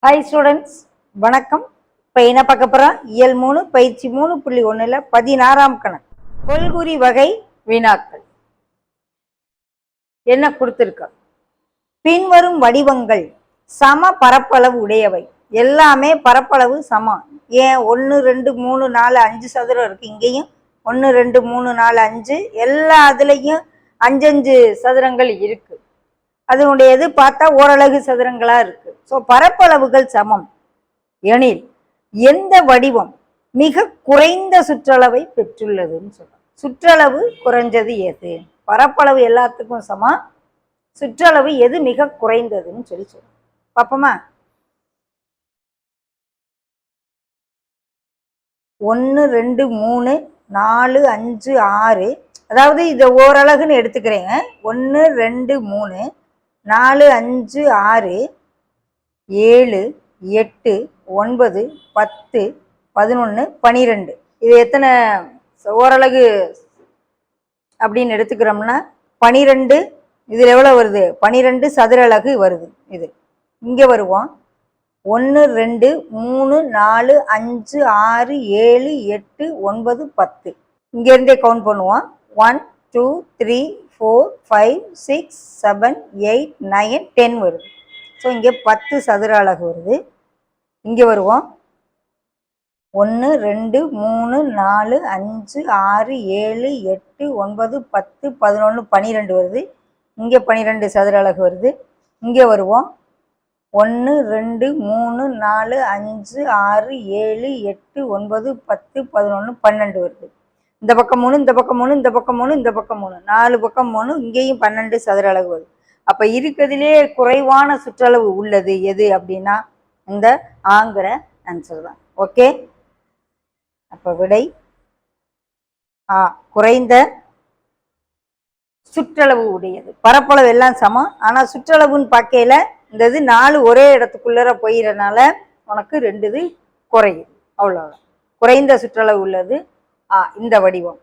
Hi students, வணக்கம். இப்போ என்ன பார்க்க போகிறோம்? இயல் 3 பயிற்சி 3.1 16ஆம் கணக்கு கொள்குறி வகை வினாக்கள். என்ன கொடுத்துருக்க? பின்வரும் வடிவங்கள் சம பரப்பளவு உடையவை. எல்லாமே பரப்பளவு சமம். ஏன் 1 2 3 4 5 சதுரம் இருக்கு. இங்கேயும் 1 2 3 4 5 எல்லா இதுலையும் 5 5 சதுரங்கள் இருக்கு. அதனுடையது பார்த்தா ஓரலகு சதுரங்களா இருக்கு. ஸோ பரப்பளவுகள் சமம் எனில் எந்த வடிவம் மிக குறைந்த சுற்றளவை பெற்றுள்ளதுன்னு சொல்றோம். சுற்றளவு குறைஞ்சது எது? பரப்பளவு எல்லாத்துக்கும் சமம், சுற்றளவு எது மிக குறைந்ததுன்னு சொல்றோம். பார்ப்போமா? 1 2 3 4 5 6, அதாவது இதை ஓரலகுன்னு எடுத்துக்கிறேங்க. 1 2 3 4 5 6 7 8 9 10 11 12. இது எத்தனை ஓரலகு அப்படின்னு எடுத்துக்கிறோம்னா 12. இதில் எவ்வளோ வருது? 12 சதுர அலகு வருது. இது இங்கே வருவோம். 1 2 3 4 5 6 7 8 9 10. இங்கேருந்தே கவுண்ட் பண்ணுவோம். 1 2 3 4 5 6 7 8 9 10 வருது. ஸோ இங்கே 10 சதுர அலகு வருது. இங்கே வருவோம். 1 2 3 4 5 6 7 8 9 10 11 12 வருது. இங்கே 12 சதுர அலகு வருது. இங்கே வருவோம். 1 2 3 4 5 6 7 8 9 10 11 12 வருது. இந்த பக்கம் 3, இந்த பக்கம் 3, இந்த பக்கம் 3, இந்த பக்கம் 3, 4 பக்கம் 3, இங்கேயும் 12 சதுர அலகு வருது. அப்போ இருக்கிறதுலே குறைவான சுற்றளவு உள்ளது எது அப்படின்னா இந்த ஆங்கிற ஆன்சர் தான். ஓகே, அப்போ விடை குறைந்த சுற்றளவு உடையது. பரப்பளவு எல்லாம் சமம், ஆனால் சுற்றளவுன்னு பார்க்கையில இந்த இது 4 ஒரே இடத்துக்குள்ளர போயிடறனால உனக்கு 2 இது குறையுது. அவ்வளோதான். குறைந்த சுற்றளவு உள்ளது இந்த வடிவம்.